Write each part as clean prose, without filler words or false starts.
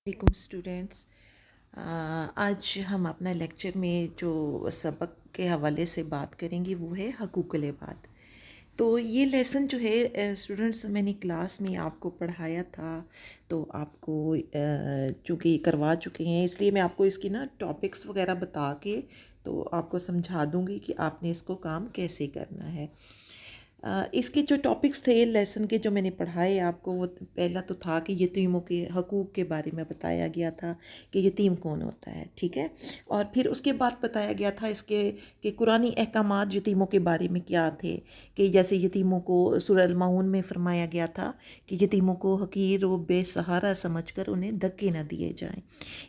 علیکم اسٹوڈینٹس، آج ہم اپنا لیکچر میں جو سبق کے حوالے سے بات کریں گے وہ ہے حقوق العباد۔ تو یہ لیسن جو ہے اسٹوڈنٹس میں نے کلاس میں آپ کو پڑھایا تھا، تو آپ کو چونکہ کروا چکے ہیں اس لیے میں آپ کو اس کی ٹاپکس وغیرہ بتا کے تو آپ کو سمجھا دوں گی کہ آپ نے اس کو کام کیسے کرنا ہے۔ اس کے جو ٹاپکس تھے لیسن کے جو میں نے پڑھائے آپ کو، وہ پہلا تو تھا کہ یتیموں کے حقوق کے بارے میں بتایا گیا تھا کہ یتیم کون ہوتا ہے، ٹھیک ہے۔ اور پھر اس کے بعد بتایا گیا تھا اس کے کہ قرآنی احکامات یتیموں کے بارے میں کیا تھے، کہ جیسے یتیموں کو سورہ المعون میں فرمایا گیا تھا کہ یتیموں کو حقیر و بے سہارا سمجھ کر انہیں دھکے نہ دیے جائیں۔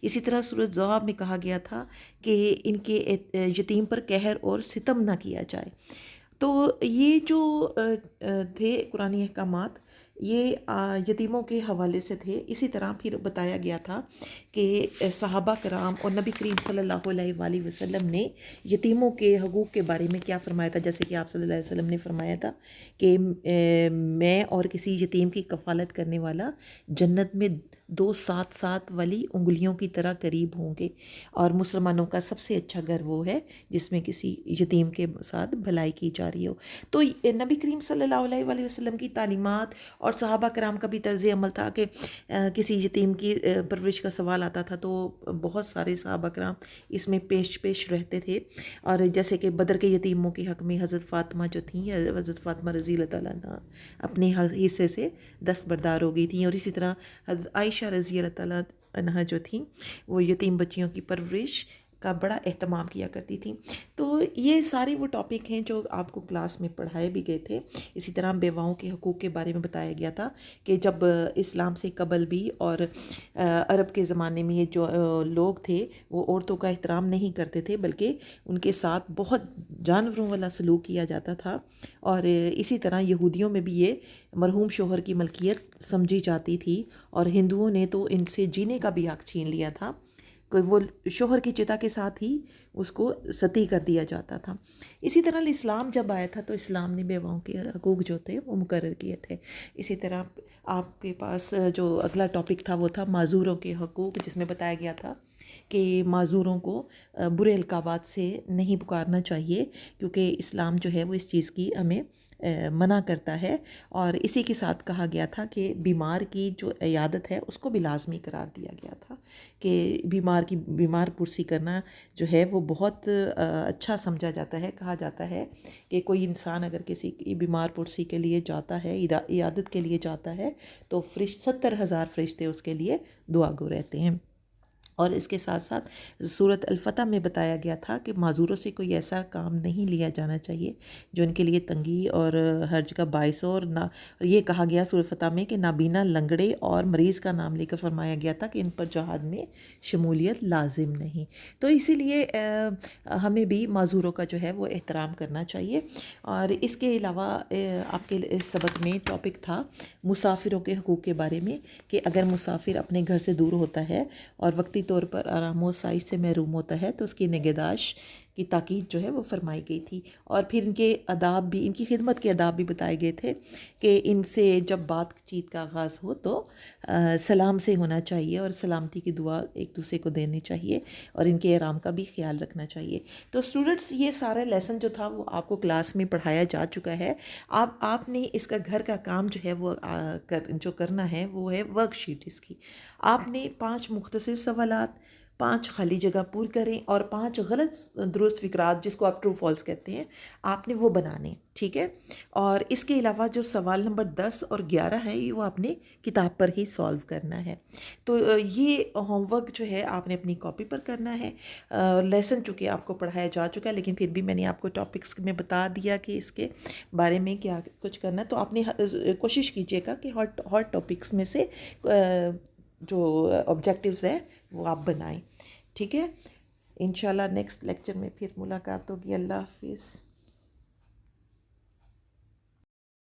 اسی طرح سورہ الزواب میں کہا گیا تھا کہ ان کے یتیم پر قہر اور ستم نہ کیا جائے۔ تو یہ جو تھے قرآنی احکامات، یہ یتیموں کے حوالے سے تھے۔ اسی طرح پھر بتایا گیا تھا کہ صحابہ کرام اور نبی کریم صلی اللہ علیہ وآلہ وسلم نے یتیموں کے حقوق کے بارے میں کیا فرمایا تھا۔ جیسے کہ آپ صلی اللہ علیہ وسلم نے فرمایا تھا کہ میں اور کسی یتیم کی کفالت کرنے والا جنت میں 2 ساتھ ساتھ والی انگلیوں کی طرح قریب ہوں گے، اور مسلمانوں کا سب سے اچھا گھر وہ ہے جس میں کسی یتیم کے ساتھ بھلائی کی جا رہی ہو۔ تو نبی کریم صلی اللہ علیہ وآلہ وسلم کی تعلیمات اور صحابہ کرام کا بھی طرز عمل تھا کہ کسی یتیم کی پرورش کا سوال آتا تھا تو بہت سارے صحابہ کرام اس میں پیش رہتے تھے۔ اور جیسے کہ بدر کے یتیموں کے حق میں حضرت فاطمہ جو تھیں، حضرت فاطمہ رضی اللہ تعالیٰ عنہ اپنے حصے سے دستبردار ہو گئی تھیں، اور اسی طرح حضرت عائشہ رضی اللہ تعالیٰ عنہ جو تھیں وہ یتیم بچیوں کی پرورش کا بڑا اہتمام کیا کرتی تھیں۔ تو یہ سارے وہ ٹاپک ہیں جو آپ کو کلاس میں پڑھائے بھی گئے تھے۔ اسی طرح بیواؤں کے حقوق کے بارے میں بتایا گیا تھا کہ جب اسلام سے قبل بھی اور عرب کے زمانے میں یہ جو لوگ تھے وہ عورتوں کا احترام نہیں کرتے تھے، بلکہ ان کے ساتھ بہت جانوروں والا سلوک کیا جاتا تھا۔ اور اسی طرح یہودیوں میں بھی یہ مرحوم شوہر کی ملکیت سمجھی جاتی تھی، اور ہندوؤں نے تو ان سے جینے کا بھی حق چھین لیا تھا کہ وہ شوہر کی چتا کے ساتھ ہی اس کو ستی کر دیا جاتا تھا۔ اسی طرح اسلام جب آیا تھا تو اسلام نے بیواؤں کے حقوق جو تھے وہ مقرر کیے تھے۔ اسی طرح آپ کے پاس جو اگلا ٹاپک تھا وہ تھا معذوروں کے حقوق، جس میں بتایا گیا تھا کہ معذوروں کو برے القابات سے نہیں پکارنا چاہیے، کیونکہ اسلام جو ہے وہ اس چیز کی ہمیں منع کرتا ہے۔ اور اسی کے ساتھ کہا گیا تھا کہ بیمار کی جو عیادت ہے اس کو بھی لازمی قرار دیا گیا تھا، کہ بیمار پرسی کرنا جو ہے وہ بہت اچھا سمجھا جاتا ہے۔ کہا جاتا ہے کہ کوئی انسان اگر کسی کی بیمار پرسی کے لیے جاتا ہے، عیادت کے لیے جاتا ہے، تو 70,000 فرشتے اس کے لیے دعا گو رہتے ہیں۔ اور اس کے ساتھ ساتھ سورۃ الفتح میں بتایا گیا تھا کہ معذوروں سے کوئی ایسا کام نہیں لیا جانا چاہیے جو ان کے لیے تنگی اور حرج کا باعث ہو، اور یہ کہا گیا سورۃ الفتح میں کہ نابینا، لنگڑے اور مریض کا نام لے کر فرمایا گیا تھا کہ ان پر جہاد میں شمولیت لازم نہیں۔ تو اسی لیے ہمیں بھی معذوروں کا جو ہے وہ احترام کرنا چاہیے۔ اور اس کے علاوہ آپ کے اس سبق میں ٹاپک تھا مسافروں کے حقوق کے بارے میں، کہ اگر مسافر اپنے گھر سے دور ہوتا ہے اور وقتی طور پر آرام و آسائش سے محروم ہوتا ہے تو اس کی نگہداشت کی تاکید جو ہے وہ فرمائی گئی تھی۔ اور پھر ان کے آداب بھی، ان کی خدمت کے آداب بھی بتائے گئے تھے کہ ان سے جب بات چیت کا آغاز ہو تو سلام سے ہونا چاہیے، اور سلامتی کی دعا ایک دوسرے کو دینی چاہیے، اور ان کے احترام کا بھی خیال رکھنا چاہیے۔ تو اسٹوڈنٹس، یہ سارا لیسن جو تھا وہ آپ کو کلاس میں پڑھایا جا چکا ہے۔ آپ نے اس کا گھر کا کام جو ہے وہ جو کرنا ہے وہ ہے ورک شیٹ اس کی۔ آپ نے 5 مختصر سوالات، 5 خالی جگہ پر کریں، اور 5 غلط درست فکرات جس کو آپ ٹرو فالس کہتے ہیں آپ نے وہ بنانے، ٹھیک ہے۔ اور اس کے علاوہ جو سوال نمبر 10 اور 11 ہے وہ آپ نے کتاب پر ہی سالو کرنا ہے۔ تو یہ ہوم ورک جو ہے آپ نے اپنی کاپی پر کرنا ہے۔ لیسن چونکہ آپ کو پڑھایا جا چکا ہے، لیکن پھر بھی میں نے آپ کو ٹاپکس میں بتا دیا کہ اس کے بارے میں کیا کچھ کرنا ہے۔ تو آپ نے کوشش کیجیے گا کہ ہاٹ ٹاپکس میں سے جو آبجیکٹیوز ہیں وہ آپ بنائیں، ٹھیک ہے۔ انشاءاللہ نیکسٹ لیکچر میں پھر ملاقات ہوگی۔ اللہ حافظ۔